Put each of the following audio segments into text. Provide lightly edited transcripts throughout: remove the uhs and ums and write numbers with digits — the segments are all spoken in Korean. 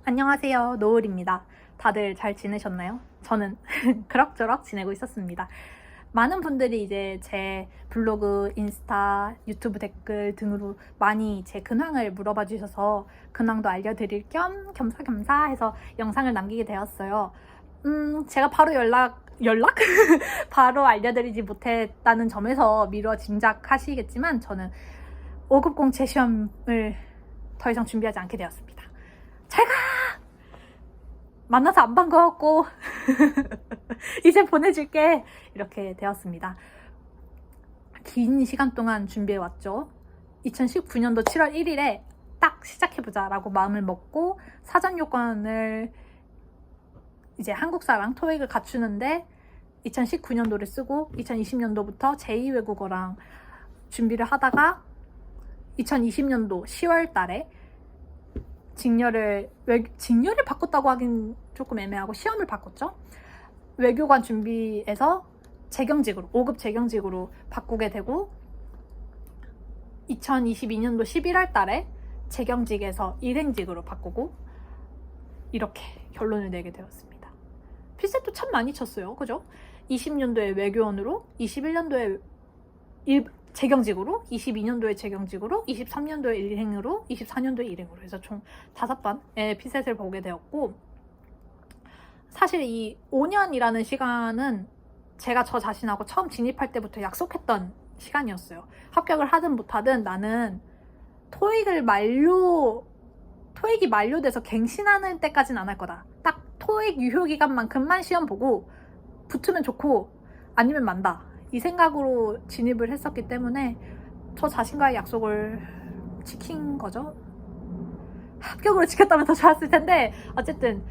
안녕하세요. 노을입니다. 다들 잘 지내셨나요? 저는 그럭저럭 지내고 있었습니다. 많은 분들이 이제 제 블로그, 인스타, 유튜브 댓글 등으로 많이 제 근황을 물어봐 주셔서 근황도 알려드릴 겸 겸사겸사 해서 영상을 남기게 되었어요. 제가 바로 연락? 바로 알려드리지 못했다는 점에서 미뤄 짐작하시겠지만 저는 5급 공채 시험을 더 이상 준비하지 않게 되었습니다. 잘 가! 만나서 안 반가웠고 이제 보내줄게 이렇게 되었습니다. 긴 시간 동안 준비해왔죠. 2019년도 7월 1일에 딱 시작해보자 라고 마음을 먹고 사전 요건을 이제 한국사랑 토익을 갖추는데 2019년도를 쓰고 2020년도부터 제2외국어랑 준비를 하다가 2020년도 10월 달에 직렬을 바꿨다고 하긴 조금 애매하고 시험을 바꿨죠. 외교관 준비해서 재경직으로 5급 재경직으로 바꾸게 되고 2022년도 11월 달에 재경직에서 일행직으로 바꾸고 이렇게 결론을 내게 되었습니다. 필셋도 참 많이 쳤어요. 그죠? 20년도에 외교원으로 21년도에 재경직으로, 22년도에 재경직으로, 23년도에 일행으로, 24년도에 일행으로 해서 총 5번의 피셋을 보게 되었고, 사실 이 5년이라는 시간은 제가 저 자신하고 처음 진입할 때부터 약속했던 시간이었어요. 합격을 하든 못하든 나는 토익이 만료돼서 갱신하는 때까지는 안 할 거다. 딱 토익 유효 기간만큼만 시험 보고 붙으면 좋고 아니면 만다. 이 생각으로 진입을 했었기 때문에 저 자신과의 약속을 지킨 거죠. 합격으로 지켰다면 더 좋았을 텐데 어쨌든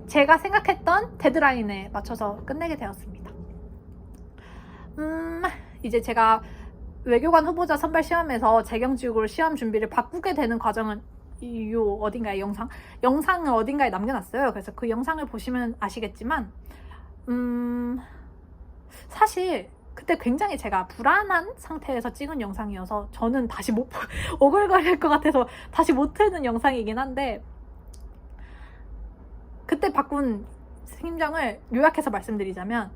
제가 생각했던 데드라인에 맞춰서 끝내게 되었습니다. 이제 제가 외교관 후보자 선발 시험에서 재경직으로 시험 준비를 바꾸게 되는 과정은 어딘가에 영상을 어딘가에 남겨놨어요. 그래서 그 영상을 보시면 아시겠지만 사실 그때 굉장히 제가 불안한 상태에서 찍은 영상이어서 저는 다시 오글거릴 것 같아서 다시 못 트는 영상이긴 한데 그때 바꾼 심정을 요약해서 말씀드리자면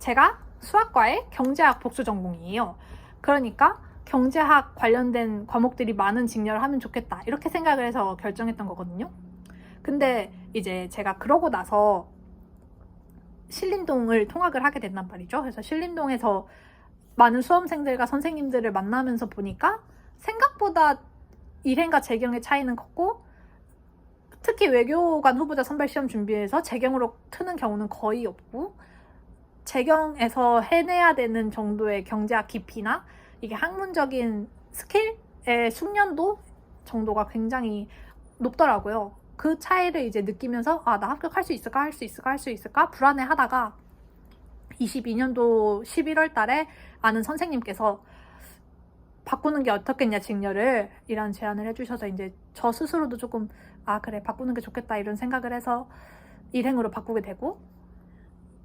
제가 수학과의 경제학 복수 전공이에요. 그러니까 경제학 관련된 과목들이 많은 직렬을 하면 좋겠다 이렇게 생각을 해서 결정했던 거거든요. 근데 이제 제가 그러고 나서 신림동을 통학을 하게 된단 말이죠. 그래서 신림동에서 많은 수험생들과 선생님들을 만나면서 보니까 생각보다 일행과 재경의 차이는 컸고 특히 외교관 후보자 선발 시험 준비해서 재경으로 트는 경우는 거의 없고 재경에서 해내야 되는 정도의 경제학 깊이나 이게 학문적인 스킬의 숙련도 정도가 굉장히 높더라고요. 그 차이를 이제 느끼면서 나 합격할 수 있을까 불안해 하다가 22년도 11월 달에 아는 선생님께서 바꾸는 게 어떻겠냐 직렬을 이런 제안을 해주셔서 이제 저 스스로도 조금 그래 바꾸는 게 좋겠다 이런 생각을 해서 일행으로 바꾸게 되고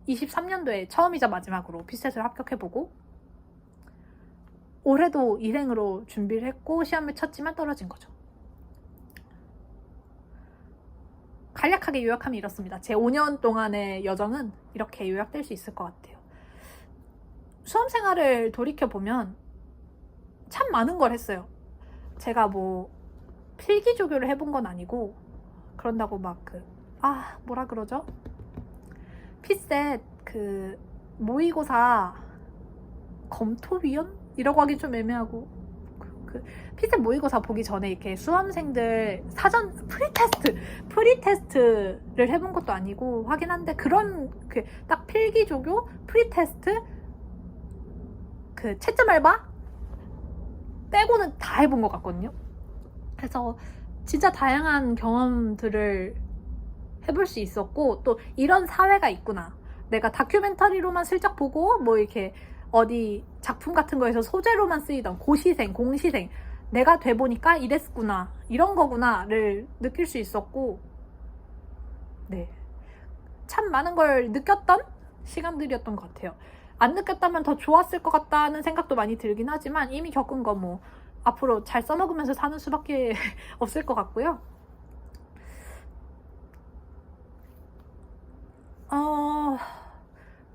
23년도에 처음이자 마지막으로 피셋을 합격해보고 올해도 일행으로 준비를 했고 시험을 쳤지만 떨어진 거죠. 간략하게 요약하면 이렇습니다. 제 5년 동안의 여정은 이렇게 요약될 수 있을 것 같아요. 수험생활을 돌이켜보면 참 많은 걸 했어요. 제가 뭐 필기조교를 해본 건 아니고 그런다고 뭐라 그러죠? 피셋 모의고사 검토위원? 이라고 하긴 좀 애매하고 피셋 모의고사 보기 전에 이렇게 수험생들 사전 프리테스트를 해본 것도 아니고 하긴 한데 그런 딱 필기조교 프리테스트 채점 알바 빼고는 다 해본 것 같거든요. 그래서 진짜 다양한 경험들을 해볼 수 있었고 또 이런 사회가 있구나. 내가 다큐멘터리로만 슬쩍 보고 뭐 이렇게 어디 작품 같은 거에서 소재로만 쓰이던 고시생, 공시생 내가 돼보니까 이랬구나 이런 거구나를 느낄 수 있었고 참 많은 걸 느꼈던 시간들이었던 것 같아요. 안 느꼈다면 더 좋았을 것 같다는 생각도 많이 들긴 하지만 이미 겪은 거 앞으로 잘 써먹으면서 사는 수밖에 없을 것 같고요.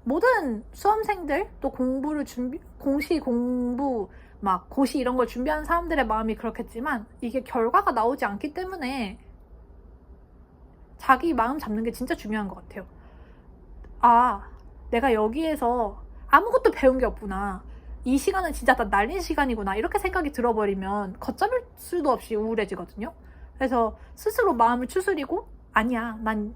모든 수험생들 또 공시 공부 막 고시 이런 걸 준비하는 사람들의 마음이 그렇겠지만 이게 결과가 나오지 않기 때문에 자기 마음 잡는 게 진짜 중요한 것 같아요. 내가 여기에서 아무것도 배운 게 없구나. 이 시간은 진짜 다 날린 시간이구나. 이렇게 생각이 들어버리면 걷잡을 수도 없이 우울해지거든요. 그래서 스스로 마음을 추스리고 아니야. 난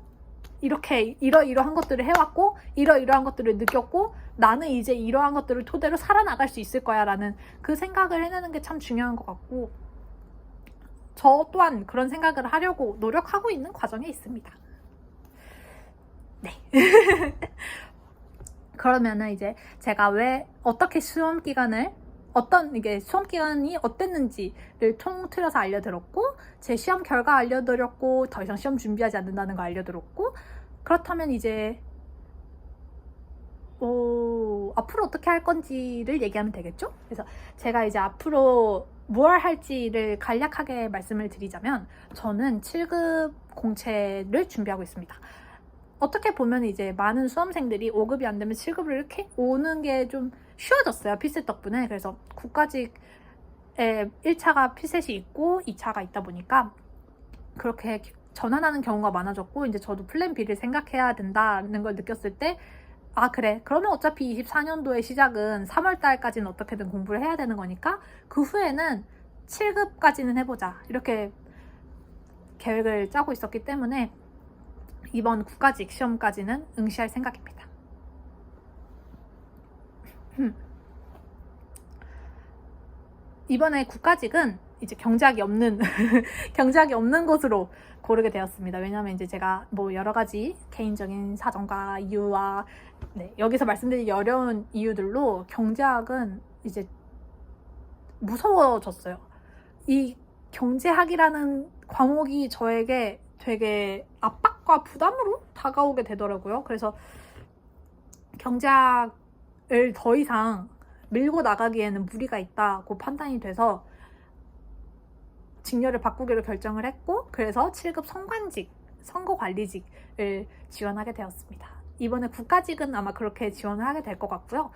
이렇게 이러이러한 것들을 해왔고 이러이러한 것들을 느꼈고 나는 이제 이러한 것들을 토대로 살아나갈 수 있을 거야 라는 그 생각을 해내는 게 참 중요한 것 같고 저 또한 그런 생각을 하려고 노력하고 있는 과정에 있습니다. 네. 그러면은 이제 제가 왜 어떻게 수험 기간이 어땠는지를 통틀어서 알려드렸고 제 시험 결과 알려드렸고 더 이상 시험 준비하지 않는다는 거 알려드렸고 그렇다면 이제 앞으로 어떻게 할 건지를 얘기하면 되겠죠? 그래서 제가 이제 앞으로 뭘 할지를 간략하게 말씀을 드리자면 저는 7급 공채를 준비하고 있습니다. 어떻게 보면 이제 많은 수험생들이 5급이 안 되면 7급을 이렇게 오는 게 좀 쉬워졌어요. 피셋 덕분에. 그래서 국가직에 1차가 피셋이 있고 2차가 있다 보니까 그렇게 전환하는 경우가 많아졌고 이제 저도 플랜 B를 생각해야 된다는 걸 느꼈을 때 그래. 그러면 어차피 24년도의 시작은 3월 달까지는 어떻게든 공부를 해야 되는 거니까 그 후에는 7급까지는 해보자. 이렇게 계획을 짜고 있었기 때문에 이번 국가직 시험까지는 응시할 생각입니다. 이번에 국가직은 이제 경제학이 없는 곳으로 고르게 되었습니다. 왜냐하면 이제 제가 뭐 여러 가지 개인적인 사정과 이유와 여기서 말씀드리기 어려운 이유들로 경제학은 이제 무서워졌어요. 이 경제학이라는 과목이 저에게 되게 압박과 부담으로 다가오게 되더라고요. 그래서 경제학을 더 이상 밀고 나가기에는 무리가 있다고 판단이 돼서 직렬을 바꾸기로 결정을 했고 그래서 7급 선거관리직을 지원하게 되었습니다. 이번에 국가직은 아마 그렇게 지원을 하게 될 것 같고요.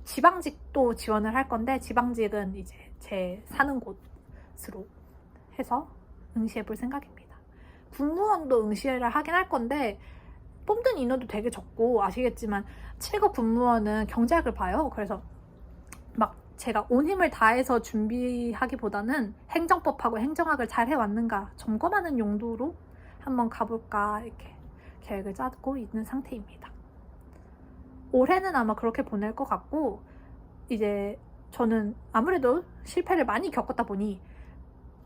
지방직도 지원을 할 건데 지방직은 이제 제 사는 곳으로 해서 응시해 볼 생각입니다. 군무원도 응시를 하긴 할 건데 뽑는 인원도 되게 적고 아시겠지만 7급 군무원은 경제학을 봐요. 그래서 막 제가 온 힘을 다해서 준비하기보다는 행정법하고 행정학을 잘 해왔는가 점검하는 용도로 한번 가볼까 이렇게 계획을 짜고 있는 상태입니다. 올해는 아마 그렇게 보낼 것 같고 이제 저는 아무래도 실패를 많이 겪었다 보니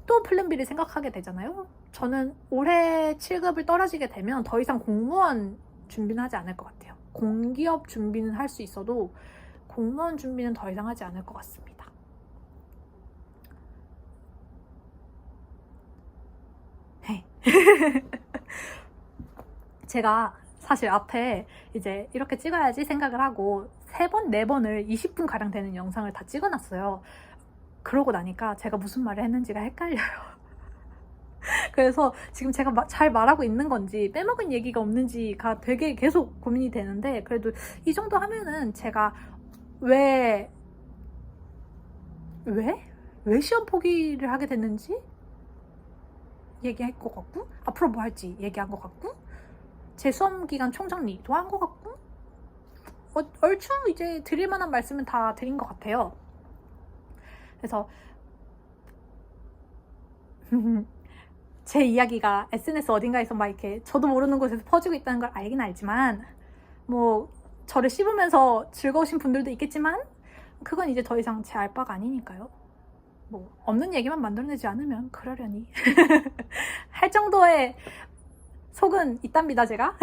또 플랜 B를 생각하게 되잖아요. 저는 올해 7급을 떨어지게 되면 더 이상 공무원 준비는 하지 않을 것 같아요. 공기업 준비는 할 수 있어도 공무원 준비는 더 이상 하지 않을 것 같습니다. 제가 사실 앞에 이제 이렇게 찍어야지 생각을 하고 3번, 4번을 20분 가량 되는 영상을 다 찍어놨어요. 그러고 나니까 제가 무슨 말을 했는지가 헷갈려요. 그래서 지금 제가 잘 말하고 있는 건지 빼먹은 얘기가 없는지가 되게 계속 고민이 되는데 그래도 이 정도 하면은 제가 왜 시험 포기를 하게 됐는지 얘기할 것 같고 앞으로 뭐 할지 얘기한 것 같고 제 수험기간 총정리도 한 것 같고 얼추 이제 드릴 만한 말씀은 다 드린 것 같아요. 그래서 제 이야기가 SNS 어딘가에서 막 이렇게 저도 모르는 곳에서 퍼지고 있다는 걸 알긴 알지만 뭐 저를 씹으면서 즐거우신 분들도 있겠지만 그건 이제 더 이상 제 알 바가 아니니까요. 뭐 없는 얘기만 만들어내지 않으면 그러려니 할 정도의 속은 있답니다 제가.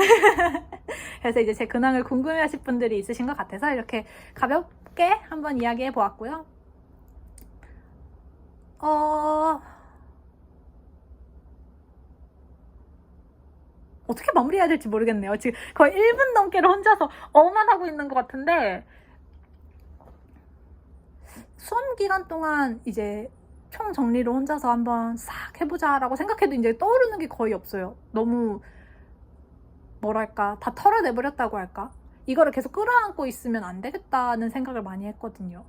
그래서 이제 제 근황을 궁금해하실 분들이 있으신 것 같아서 이렇게 가볍게 한번 이야기해 보았고요. 어떻게 마무리해야 될지 모르겠네요. 지금 거의 1분 넘게를 혼자서 어만 하고 있는 것 같은데 수험 기간 동안 이제 총 정리를 혼자서 한번 싹 해보자 라고 생각해도 이제 떠오르는 게 거의 없어요. 너무 뭐랄까, 다 털어내버렸다고 할까? 이거를 계속 끌어안고 있으면 안 되겠다는 생각을 많이 했거든요.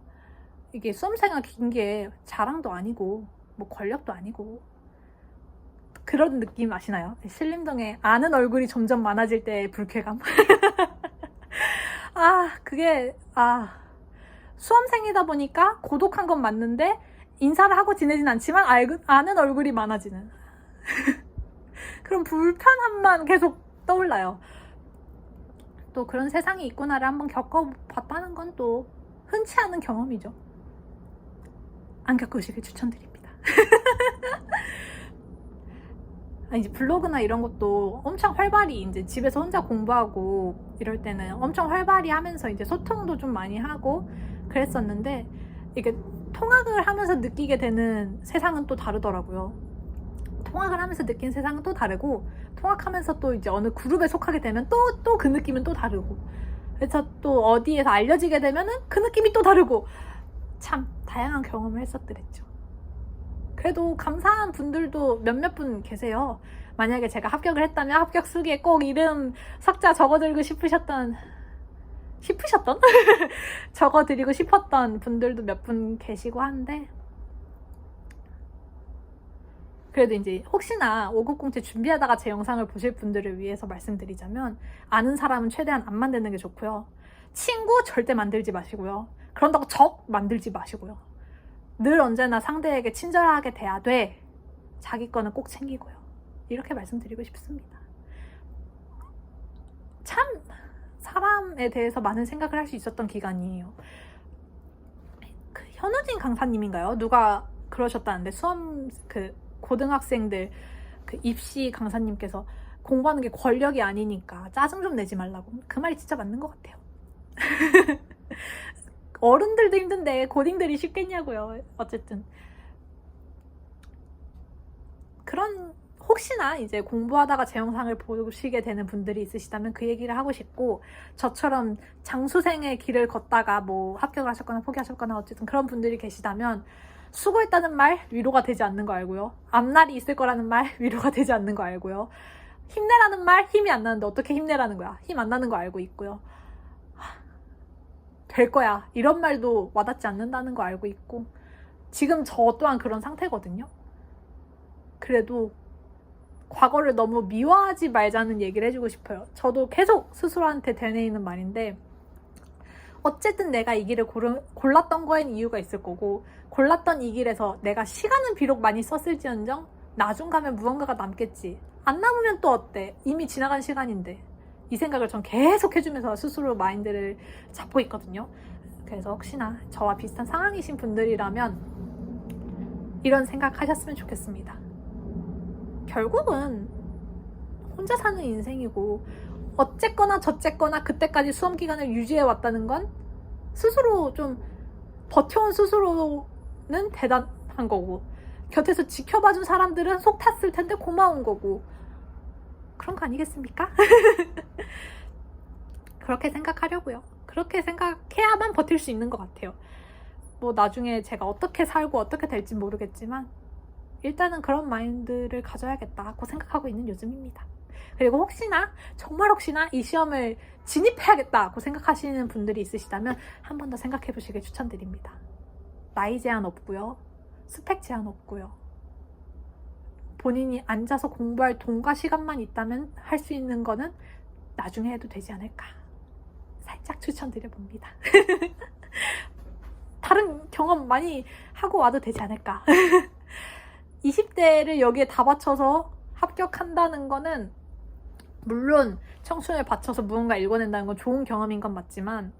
이게 수험생활 긴 게 자랑도 아니고 뭐 권력도 아니고 그런 느낌 아시나요? 신림동에 아는 얼굴이 점점 많아질 때의 불쾌감. 그게 수험생이다 보니까 고독한 건 맞는데 인사를 하고 지내진 않지만 아는 얼굴이 많아지는 그런 불편함만 계속 떠올라요. 또 그런 세상이 있구나를 한번 겪어봤다는 건 또 흔치 않은 경험이죠. 안 겪으시길 추천드립니다. 이제 블로그나 이런 것도 엄청 활발히 이제 집에서 혼자 공부하고 이럴 때는 엄청 활발히 하면서 이제 소통도 좀 많이 하고 그랬었는데, 이게 통학을 하면서 느끼게 되는 세상은 또 다르더라고요. 통학을 하면서 느낀 세상은 또 다르고, 통학하면서 또 이제 어느 그룹에 속하게 되면 또 그 느낌은 또 다르고, 그래서 또 어디에서 알려지게 되면은 그 느낌이 또 다르고, 참 다양한 경험을 했었더랬죠. 그래도 감사한 분들도 몇몇 분 계세요. 만약에 제가 합격을 했다면 합격 수기에 꼭 이름 석자 적어드리고 싶으셨던 적어드리고 싶었던 분들도 몇 분 계시고 한데, 그래도 이제 혹시나 5급공채 준비하다가 제 영상을 보실 분들을 위해서 말씀드리자면, 아는 사람은 최대한 안 만드는 게 좋고요. 친구 절대 만들지 마시고요. 그런다고 적 만들지 마시고요. 늘 언제나 상대에게 친절하게 대해야 돼. 자기 거는 꼭 챙기고요. 이렇게 말씀드리고 싶습니다. 참 사람에 대해서 많은 생각을 할 수 있었던 기간이에요. 그 현우진 강사님인가요? 누가 그러셨다는데, 고등학생들 입시 강사님께서 공부하는 게 권력이 아니니까 짜증 좀 내지 말라고. 그 말이 진짜 맞는 것 같아요. 어른들도 힘든데 고딩들이 쉽겠냐고요. 어쨌든 그런, 혹시나 이제 공부하다가 제 영상을 보시게 되는 분들이 있으시다면 그 얘기를 하고 싶고, 저처럼 장수생의 길을 걷다가 뭐 합격을 하셨거나 포기하셨거나 어쨌든 그런 분들이 계시다면, 수고했다는 말 위로가 되지 않는 거 알고요. 앞날이 있을 거라는 말 위로가 되지 않는 거 알고요. 힘내라는 말 힘이 안 나는데 어떻게 힘내라는 거야. 힘 안 나는 거 알고 있고요. 될 거야 이런 말도 와닿지 않는다는 거 알고 있고, 지금 저 또한 그런 상태거든요. 그래도 과거를 너무 미화하지 말자는 얘기를 해주고 싶어요. 저도 계속 스스로한테 되뇌이는 말인데, 어쨌든 내가 이 길을 골랐던 거엔 이유가 있을 거고, 골랐던 이 길에서 내가 시간은 비록 많이 썼을지언정 나중 가면 무언가가 남겠지. 안 남으면 또 어때? 이미 지나간 시간인데. 이 생각을 전 계속 해주면서 스스로 마인드를 잡고 있거든요. 그래서 혹시나 저와 비슷한 상황이신 분들이라면 이런 생각 하셨으면 좋겠습니다. 결국은 혼자 사는 인생이고, 어쨌거나 저쨌거나 그때까지 수험 기간을 유지해 왔다는 건 스스로 좀 버텨온 스스로는 대단한 거고, 곁에서 지켜봐준 사람들은 속 탔을 텐데 고마운 거고, 그런 거 아니겠습니까? 그렇게 생각하려고요. 그렇게 생각해야만 버틸 수 있는 것 같아요. 뭐 나중에 제가 어떻게 살고 어떻게 될지 모르겠지만 일단은 그런 마인드를 가져야겠다고 생각하고 있는 요즘입니다. 그리고 혹시나 정말 혹시나 이 시험을 진입해야겠다고 생각하시는 분들이 있으시다면 한 번 더 생각해 보시길 추천드립니다. 나이 제한 없고요. 스펙 제한 없고요. 본인이 앉아서 공부할 돈과 시간만 있다면 할 수 있는 거는 나중에 해도 되지 않을까 살짝 추천드려 봅니다. 다른 경험 많이 하고 와도 되지 않을까. 20대를 여기에 다 바쳐서 합격한다는 거는, 물론 청춘을 바쳐서 무언가 읽어낸다는 건 좋은 경험인 건 맞지만,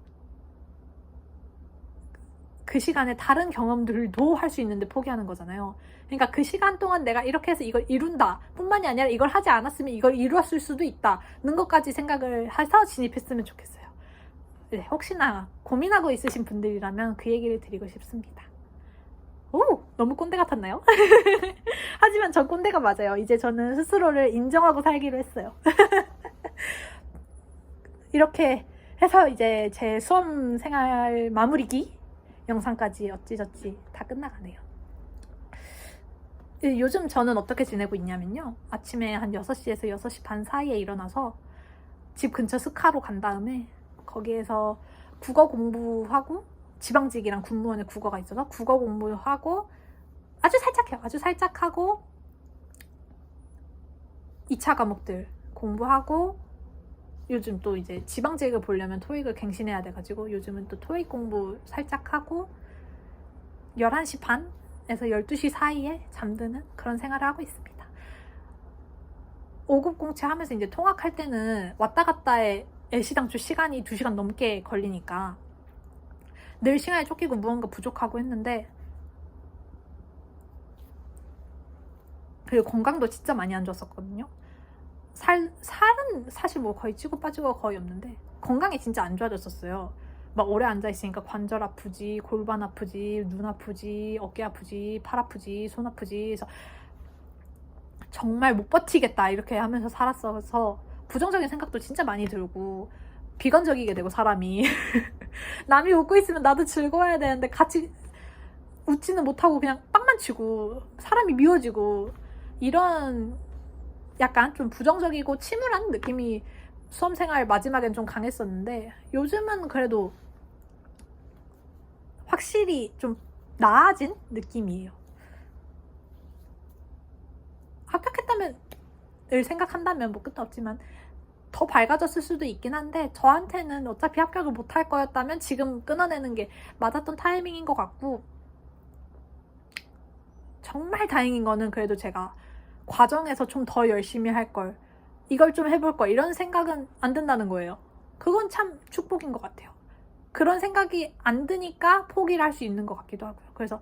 그 시간에 다른 경험들도 할 수 있는데 포기하는 거잖아요. 그러니까 그 시간 동안 내가 이렇게 해서 이걸 이룬다 뿐만이 아니라 이걸 하지 않았으면 이걸 이루었을 수도 있다는 것까지 생각을 해서 진입했으면 좋겠어요. 네, 혹시나 고민하고 있으신 분들이라면 그 얘기를 드리고 싶습니다. 오! 너무 꼰대 같았나요? 하지만 전 꼰대가 맞아요. 이제 저는 스스로를 인정하고 살기로 했어요. 이렇게 해서 이제 제 수험 생활 마무리기 영상까지 어찌저찌 다 끝나가네요. 요즘 저는 어떻게 지내고 있냐면요. 아침에 한 6시에서 6시 반 사이에 일어나서 집 근처 스카로 간 다음에 거기에서 국어 공부하고, 지방직이랑 군무원의 국어가 있어서 국어 공부하고, 아주 살짝 해요. 아주 살짝 하고 2차 과목들 공부하고, 요즘 또 이제 지방직을 보려면 토익을 갱신해야 돼가지고 요즘은 또 토익 공부 살짝 하고 11시 반에서 12시 사이에 잠드는 그런 생활을 하고 있습니다. 5급 공채 하면서 이제 통학할 때는 왔다 갔다에 애시당초 시간이 2시간 넘게 걸리니까 늘 시간에 쫓기고 무언가 부족하고 했는데, 그리고 건강도 진짜 많이 안 좋았었거든요. 살은 사실 뭐 거의 찌고 빠지고 거의 없는데 건강이 진짜 안 좋아졌었어요. 막 오래 앉아있으니까 관절 아프지, 골반 아프지, 눈 아프지, 어깨 아프지, 팔 아프지, 손 아프지. 그래서 정말 못 버티겠다 이렇게 하면서 살았어서 부정적인 생각도 진짜 많이 들고 비관적이게 되고, 사람이 남이 웃고 있으면 나도 즐거워야 되는데 같이 웃지는 못하고 그냥 빵만 치고 사람이 미워지고, 이런 약간 좀 부정적이고 침울한 느낌이 수험생활 마지막엔 좀 강했었는데, 요즘은 그래도 확실히 좀 나아진 느낌이에요. 합격했다면 을 생각한다면 뭐 끝도 없지만 더 밝아졌을 수도 있긴 한데, 저한테는 어차피 합격을 못할 거였다면 지금 끊어내는 게 맞았던 타이밍인 것 같고, 정말 다행인 거는 그래도 제가 과정에서 좀 더 열심히 할 걸, 이걸 좀 해볼 걸, 이런 생각은 안 든다는 거예요. 그건 참 축복인 것 같아요. 그런 생각이 안 드니까 포기를 할 수 있는 것 같기도 하고요. 그래서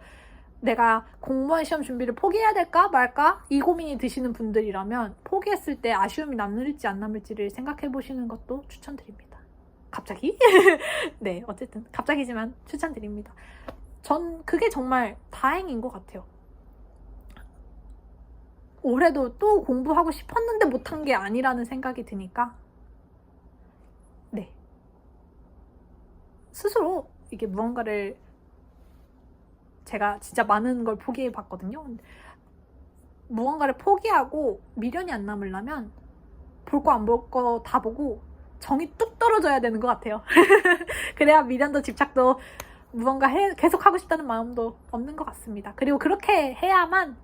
내가 공무원 시험 준비를 포기해야 될까 말까 이 고민이 드시는 분들이라면 포기했을 때 아쉬움이 남을지 안 남을지를 생각해 보시는 것도 추천드립니다. 갑자기? 네, 어쨌든 갑자기지만 추천드립니다. 전 그게 정말 다행인 것 같아요. 올해도 또 공부하고 싶었는데 못한 게 아니라는 생각이 드니까, 네, 스스로 이게 무언가를, 제가 진짜 많은 걸 포기해 봤거든요. 무언가를 포기하고 미련이 안 남으려면 볼 거 안 볼 거 다 보고 정이 뚝 떨어져야 되는 것 같아요. 그래야 미련도 집착도 무언가 계속 하고 싶다는 마음도 없는 것 같습니다. 그리고 그렇게 해야만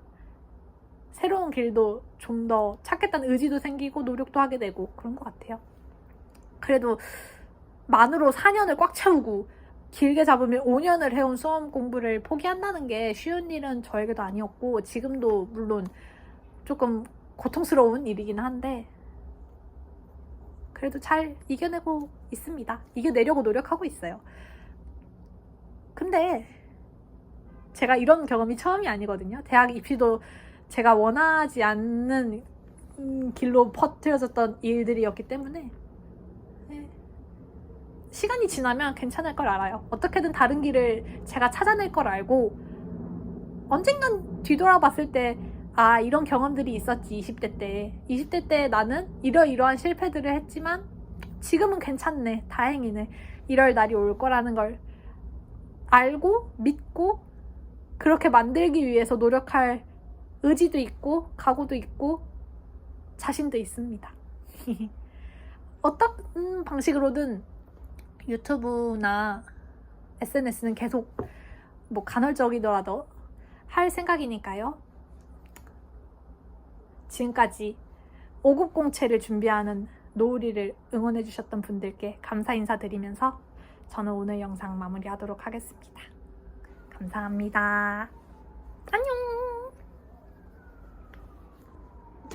새로운 길도 좀 더 찾겠다는 의지도 생기고 노력도 하게 되고 그런 것 같아요. 그래도 만으로 4년을 꽉 채우고 길게 잡으면 5년을 해온 수험 공부를 포기한다는 게 쉬운 일은 저에게도 아니었고, 지금도 물론 조금 고통스러운 일이긴 한데 그래도 잘 이겨내고 있습니다. 이겨내려고 노력하고 있어요. 근데 제가 이런 경험이 처음이 아니거든요. 대학 입시도 제가 원하지 않는 길로 퍼뜨려졌던 일들이었기 때문에 시간이 지나면 괜찮을 걸 알아요. 어떻게든 다른 길을 제가 찾아낼 걸 알고, 언젠간 뒤돌아봤을 때 아, 이런 경험들이 있었지. 20대 때 나는 이러이러한 실패들을 했지만 지금은 괜찮네, 다행이네, 이럴 날이 올 거라는 걸 알고 믿고 그렇게 만들기 위해서 노력할 의지도 있고 각오도 있고 자신도 있습니다. 어떤 방식으로든 유튜브나 SNS는 계속 뭐 간헐적이더라도 할 생각이니까요. 지금까지 5급 공채를 준비하는 노을이를 응원해주셨던 분들께 감사 인사드리면서 저는 오늘 영상 마무리하도록 하겠습니다. 감사합니다. 안녕.